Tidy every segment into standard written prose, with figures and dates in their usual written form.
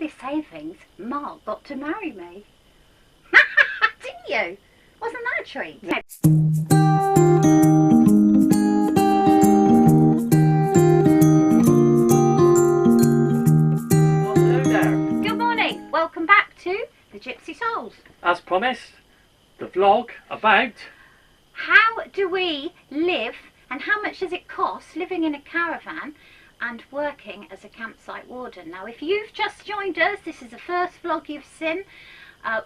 this savings, Mark got to marry me. Didn't you? Wasn't that a treat? Hello there. Good morning. Welcome back to the Gypsy Souls. As promised, the vlog about How do we live and how much does it cost living in a caravan and working as a campsite warden? Now, if you've just joined us, this is the first vlog you've seen.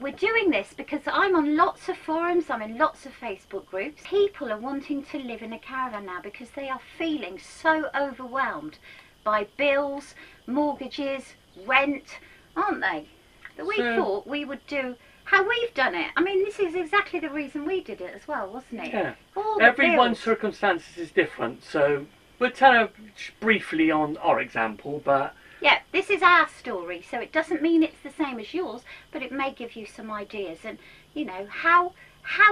We're doing this because I'm on lots of forums, I'm in lots of Facebook groups. People are wanting to live in a caravan now because they are feeling so overwhelmed by bills, mortgages, rent, aren't they? That we thought we would do how we've done it. I mean, this is exactly the reason we did it as well, wasn't it? yeah. All the Everyone's bills. circumstances is different, so we'll tell briefly on our example, but Yeah, this is our story, so it doesn't mean it's the same as yours, but it may give you some ideas. And, you know, how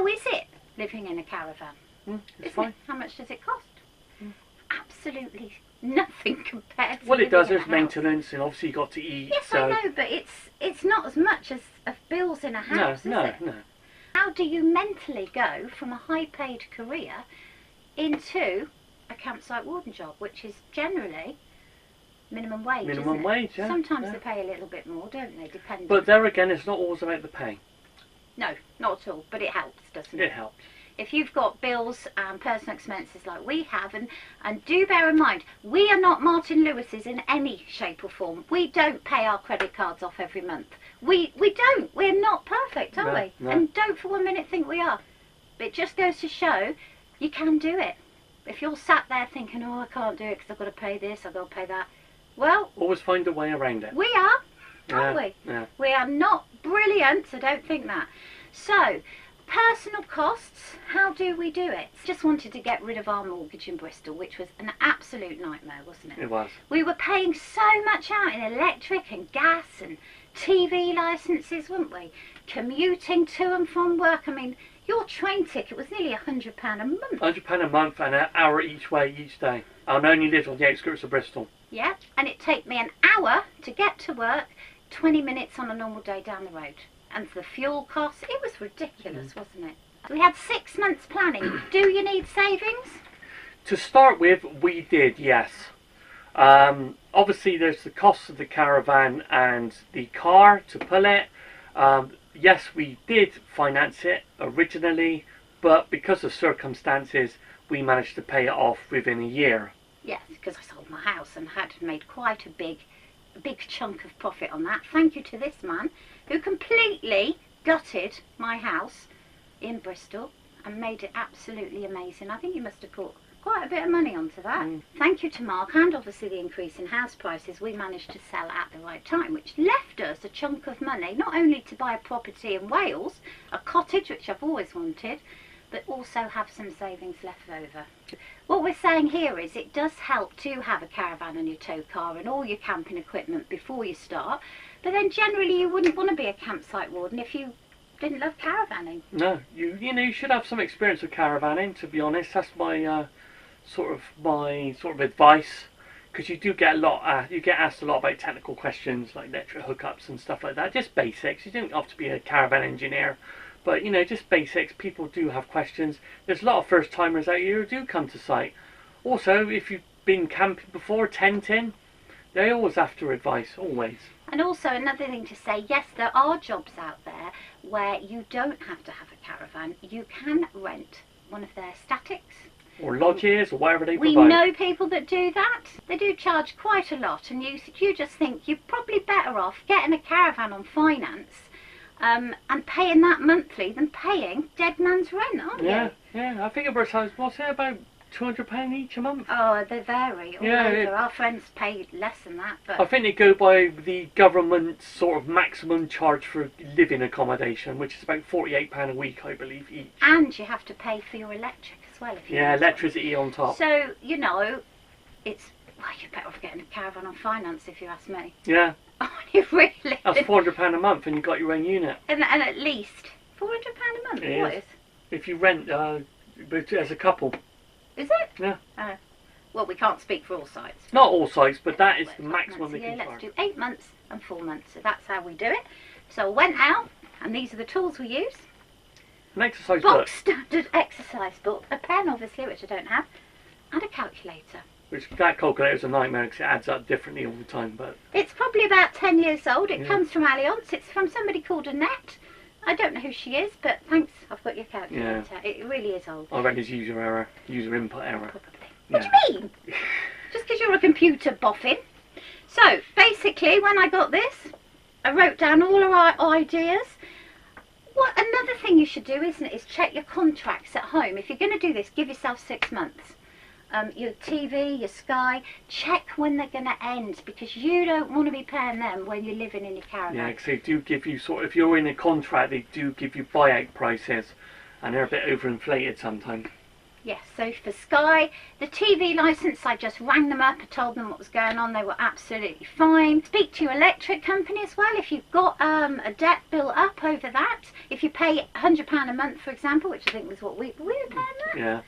is it living in a caravan? it's fine. How much does it cost? Absolutely nothing compared to Well, it does. living in a There's house. maintenance, and obviously you've got to eat. Yes, so I know, but it's not as much as of bills in a house, is it? no. How do you mentally go from a high-paid career into a campsite warden job, which is generally minimum wage, Minimum isn't it? wage, yeah. Sometimes yeah. they pay a little bit more, don't they, depending. But there again, it's not always about the pay. No, not at all, but it helps, doesn't it? It helps. If you've got bills and personal expenses like we have, and do bear in mind, we are not Martin Lewis's in any shape or form. We don't pay our credit cards off every month. We don't. We're not perfect, are we? No. And don't for 1 minute think we are. But it just goes to show you can do it. If you're sat there thinking, oh, I can't do it because I've got to pay this, I've got to pay that. Well, Always find a way around it. we are, aren't we? Yeah. We are not brilliant, so don't think that. So, personal costs, how do we do it? Just wanted to get rid of our mortgage in Bristol, which was an absolute nightmare, wasn't it? It was. We were paying so much out in electric and gas and TV licences, weren't we? Commuting to and from work. I mean, your train ticket was nearly £100 a month. £100 a month and an hour each way each day. And I only lived on the outskirts of Bristol. Yeah, and it took me an hour to get to work, 20 minutes on a normal day down the road. And for the fuel costs, it was ridiculous, wasn't it? We had 6 months planning. Do you need savings? To start with, we did, yes. Obviously, there's the cost of the caravan and the car to pull it. Yes, we did finance it originally, but because of circumstances, we managed to pay it off within a year. Yes, because I sold my house and had made quite a big chunk of profit on that. Thank you to this man who completely gutted my house in Bristol and made it absolutely amazing. I think you must have put quite a bit of money onto that. Thank you to Mark, and obviously the increase in house prices, we managed to sell at the right time, which left us a chunk of money, not only to buy a property in Wales, a cottage, which I've always wanted, but also have some savings left over. What we're saying here is it does help to have a caravan and your tow car and all your camping equipment before you start, but then generally you wouldn't want to be a campsite warden if you didn't love caravanning. No, you should have some experience with caravanning. To be honest, that's my sort of advice, because you do get you get asked a lot about technical questions like electric hookups and stuff like that. Just basics. You don't have to be a caravan engineer. But, you know, just basics. People do have questions. There's a lot of first timers out here who do come to site. Also, if you've been camping before, tenting, they always after advice, always. And also another thing to say, yes, there are jobs out there where you don't have to have a caravan. You can rent one of their statics. Or lodges, or whatever they We provide. know people that do that. They do charge quite a lot, and you just think you're probably better off getting a caravan on finance and paying that monthly than paying dead man's rent, aren't you? Yeah. I think it works out, what's it, about £200 each a month? Oh, they vary all over. Our friends pay less than that. But I think they go by the government sort of maximum charge for living accommodation, which is about £48 a week, I believe, each. And you have to pay for your electric as well. If you Yeah, want electricity on top. So, you know, well, you're better off getting a caravan on finance if you ask me. Yeah. Oh, you really? That's £400 a month and you've got your own unit. And at least £400 a month? It What is. is? If you rent as a couple. Is it? Yeah. Well, we can't speak for all sites. Not all sites, but that is the Well, maximum they yeah, can let's charge. do 8 months and 4 months. So that's how we do it. So I went out, and these are the tools we use. An exercise book. Box standard exercise book, a pen obviously, which I don't have, and a calculator. Which, that calculator's a nightmare because it adds up differently all the time. But it's probably about 10 years old. It comes from Allianz. It's from somebody called Annette. I don't know who she is, but thanks, I've got your calculator. Yeah. It really is old. I reckon it's user input error. Probably. What do you mean? Just because you're a computer boffin. So, basically, when I got this, I wrote down all of our ideas. What another thing you should do, isn't it, is check your contracts at home. If you're going to do this, give yourself 6 months. Your TV, your Sky, check when they're going to end, because you don't want to be paying them when you're living in your caravan. Yeah, because they do give you if you're in a contract, they do give you buyout prices, and they're a bit overinflated sometimes. Yes, so for Sky, the TV licence, I just rang them up and told them what was going on. They were absolutely fine. Speak to your electric company as well if you've got a debt built up over that. If you pay £100 a month, for example, which I think was what we were paying that.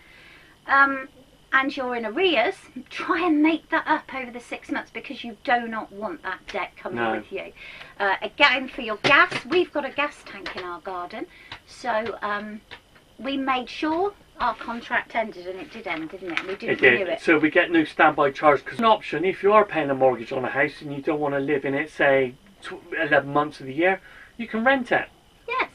Yeah. And you're in arrears, try and make that up over the 6 months, because you do not want that debt coming with you. Again, for your gas, we've got a gas tank in our garden, so we made sure our contract ended, and it did end, didn't it? And we didn't renew it. So we get no standby charge, because an option, if you are paying a mortgage on a house and you don't want to live in it, say 11 months of the year, you can rent it. Yes,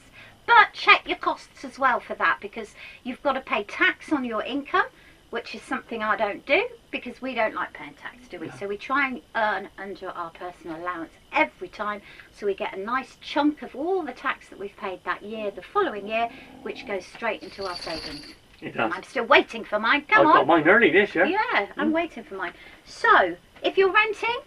but check your costs as well for that, because you've got to pay tax on your income, which is something I don't do, because we don't like paying tax, do we? No. So we try and earn under our personal allowance every time, so we get a nice chunk of all the tax that we've paid that year, the following year, which goes straight into our savings. It does. And I'm still waiting for mine. Come on. I got mine early this year. Yeah, I'm waiting for mine. So, if you're renting,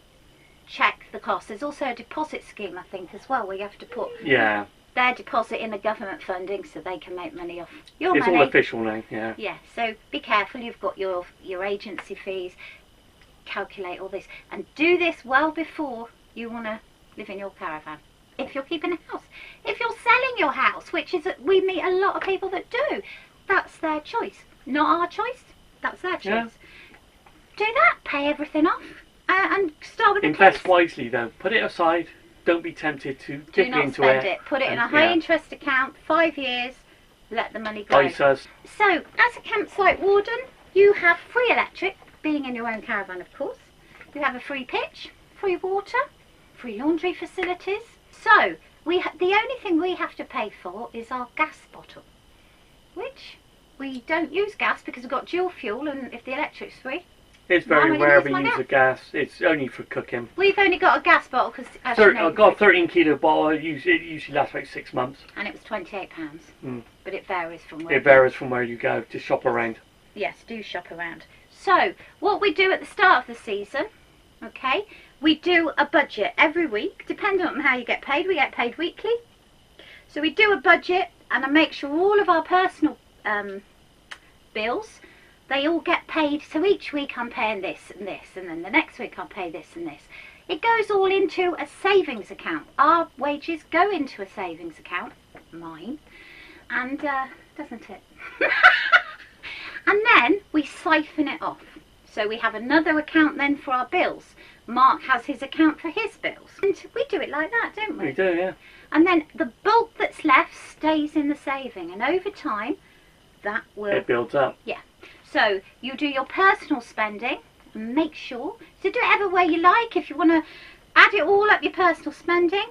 check the cost. There's also a deposit scheme, I think, as well, where you have to put their deposit in the government funding so they can make money off your money. It's all official now, yeah. Yeah, so be careful. You've got your agency fees. Calculate all this. And do this well before you want to live in your caravan. If you're keeping a house. If you're selling your house, which is, we meet a lot of people that do. That's their choice. Not our choice. That's their choice. Yeah. Do that. Pay everything off. And start with the Invest wisely, though. Put it aside. Don't be tempted to dip into it. Do not spend it. Put it in a high interest account, 5 years, let the money go. So, as a campsite warden, you have free electric, being in your own caravan, of course. You have a free pitch, free water, free laundry facilities. So, the only thing we have to pay for is our gas bottle, which we don't use gas because we've got dual fuel, and if the electric's free, it's very rare we use a gas. It's only for cooking. We've only got a gas bottle because I've got a 13 kilo bottle. It usually lasts about 6 months. And it was £28. Mm. But it varies from where. It varies from where you go. Just shop around. Yes, do shop around. So what we do at the start of the season, okay, we do a budget every week, depending on how you get paid. We get paid weekly. So we do a budget, and I make sure all of our personal bills, they all get paid. So each week I'm paying this and this, and then the next week I'll pay this and this. It goes all into a savings account. Our wages go into a savings account, mine, and doesn't it? And then we siphon it off. So we have another account then for our bills. Mark has his account for his bills. And we do it like that, don't we? We do, yeah. And then the bulk that's left stays in the saving, and over time that will... It builds up. Yeah. So you do your personal spending, and make sure to do it every way you like. If you want to add it all up, your personal spending,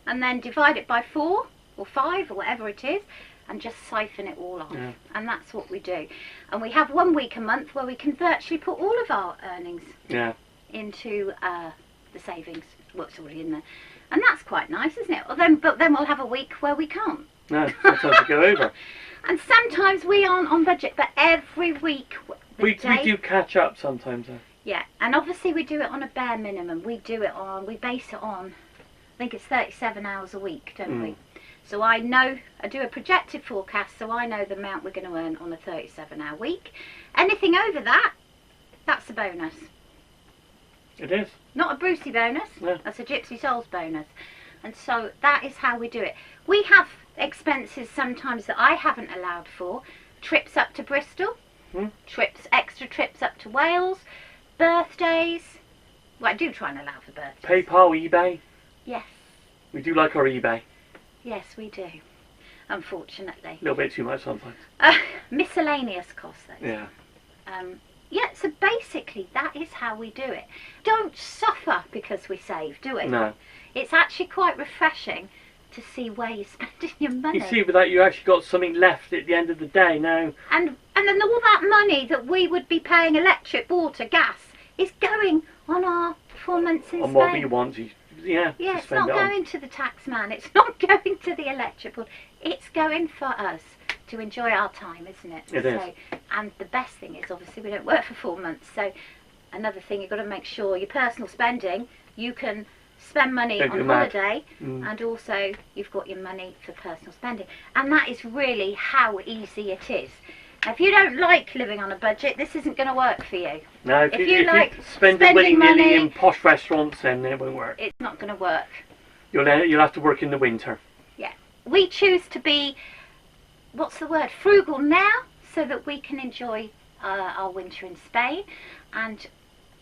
and then divide it by 4 or 5 or whatever it is, and just siphon it all off. Yeah. And that's what we do. And we have 1 week a month where we can virtually put all of our earnings into the savings. Well, it's already in there. And that's quite nice, isn't it? But then we'll have a week where we can't. No, sometimes we go over. And sometimes we aren't on budget, but every week... We do catch up sometimes, though. Yeah, and obviously we do it on a bare minimum. We base it on, I think it's 37 hours a week, don't we? So I do a projected forecast, so I know the amount we're going to earn on a 37-hour week. Anything over that, that's a bonus. It is. Not a Brucey bonus, yeah. That's a Gypsy Souls bonus. And so that is how we do it. We have expenses sometimes that I haven't allowed for. Trips up to Bristol, extra trips up to Wales, birthdays. Well, I do try and allow for birthdays. PayPal, eBay. Yes. We do like our eBay. Yes, we do. Unfortunately. A little bit too much sometimes. Miscellaneous costs, though. Yeah. Yeah, so basically that is how we do it. Don't suffer because we save, do we? No. It's actually quite refreshing to see where you're spending your money. You see, with that, you actually got something left at the end of the day now. And then all that money that we would be paying electric, water, gas is going on our 4 months in Spain. On what we want to, Yeah, it's not going to the tax man. It's not going to the electric board. It's going for us to enjoy our time, isn't it? It is. And the best thing is, obviously, we don't work for 4 months. So another thing, you've got to make sure your personal spending, you can spend money on holiday, and also you've got your money for personal spending. And that is really how easy it is. Now, if you don't like living on a budget, this isn't going to work for you. No, if you like spend spending willy-nilly money in posh restaurants, then it won't work. It's not going to work. You'll have to work in the winter. Yeah. We choose to be, what's the word, frugal now, so that we can enjoy our winter in Spain. And,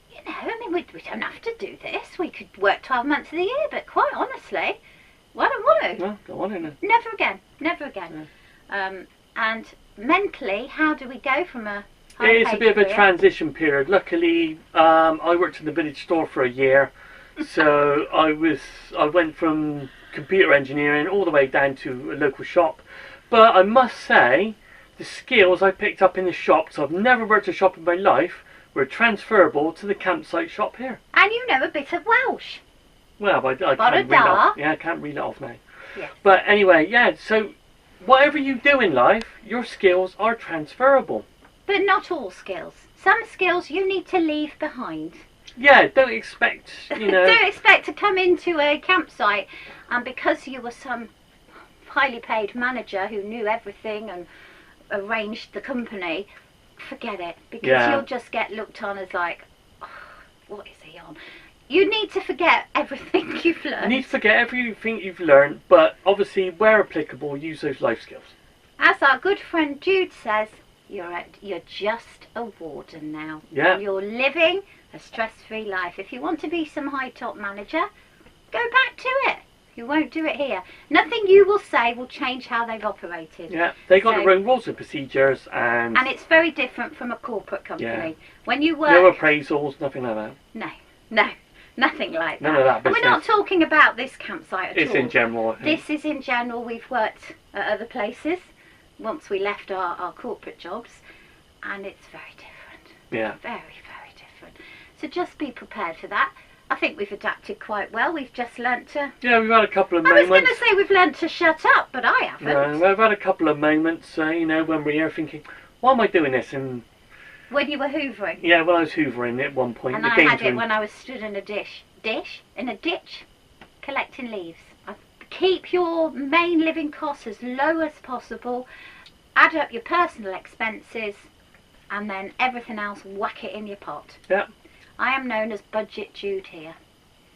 you know, I mean, we don't have to do this. We could work 12 months of the year, but quite honestly, I don't want to. No, go on in it. Never again. Never again. Yeah. And mentally, how do we go from a It's a bit of a transition period. Luckily, I worked in the village store for a year, so I went from computer engineering all the way down to a local shop. But I must say, the skills I picked up in the shop, so I've never worked a shop in my life, were transferable to the campsite shop here. And you know a bit of Welsh. Well, I can't read it off. Yeah, I can't read it off now. Yes. But anyway, yeah, so whatever you do in life, your skills are transferable. But not all skills. Some skills you need to leave behind. Yeah, don't expect, you know... Don't expect to come into a campsite and because you were some highly paid manager who knew everything and arranged the company, forget it. Because you'll just get looked on as like, oh, what is he on? You need to forget everything you've learned. You need to forget everything you've learned, but obviously, where applicable, use those life skills. As our good friend Jude says, you're just a warden now. Yeah. And you're living a stress-free life. If you want to be some high-top manager, go back to it. You won't do it here. Nothing you will say will change how they've operated. Yeah, they got their own rules and procedures, and it's very different from a corporate company. Yeah. When you work, no appraisals, nothing like that. No, nothing like that. None of that business. And we're not talking about this campsite at all. It's in general. This is in general. We've worked at other places once we left our corporate jobs, and it's very different. Yeah. Very, very different. So just be prepared for that. I think we've adapted quite well. We've just learnt to... Yeah, we've had a couple of moments. moments. I was going to say we've learnt to shut up, but I haven't. No, we've had a couple of moments, you know, when we're here thinking, why am I doing this? And when you were hoovering? Yeah, when I was hoovering at one point. And I had it when I was stood in a ditch, collecting leaves. Keep your main living costs as low as possible. Add up your personal expenses, and then everything else, whack it in your pot. Yeah. I am known as Budget Jude here.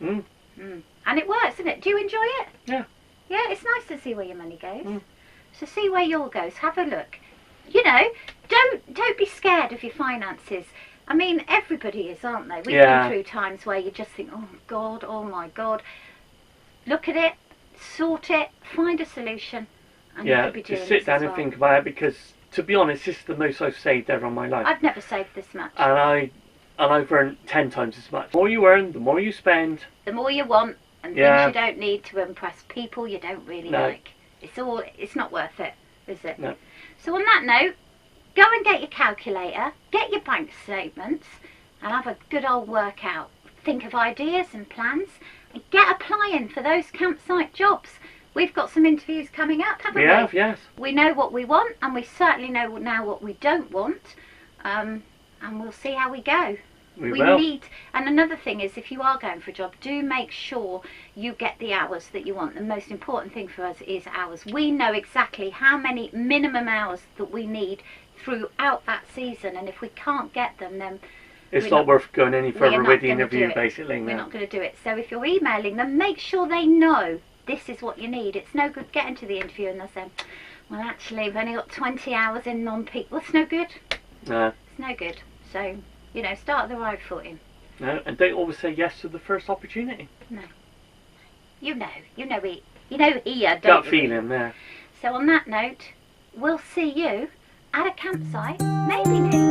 Mm. And it works, isn't it? Do you enjoy it? Yeah. Yeah, it's nice to see where your money goes. So see where yours goes. Have a look. You know, don't be scared of your finances. I mean, everybody is, aren't they? We've been through times where you just think, oh God, oh my God. Look at it, sort it, find a solution, and you could be doing just sit down and think about it, because to be honest, this is the most I've saved ever in my life. I've never saved this much. And I've earned 10 times as much. The more you earn, the more you spend. The more you want, and things you don't need to impress people you don't really like. It's not worth it, is it? No. So on that note, go and get your calculator, get your bank statements, and have a good old workout. Think of ideas and plans, and get applying for those campsite jobs. We've got some interviews coming up, haven't we? We have, yes. We know what we want, and we certainly know now what we don't want. And we'll see how we go. We will. And another thing is, if you are going for a job, do make sure you get the hours that you want. The most important thing for us is hours. We know exactly how many minimum hours that we need throughout that season, and if we can't get them, then it's not worth going any further with the interview, basically. We're not going to do it. So if you're emailing them, make sure they know this is what you need. It's no good getting to the interview and they're saying, well, actually, we've only got 20 hours in non-peak. Well, it's no good. No. It's no good. So, you know, start at the right footing. No, and don't always say yes to the first opportunity. No. You know here, don't Gut you? feeling there. So on that note, we'll see you at a campsite, maybe near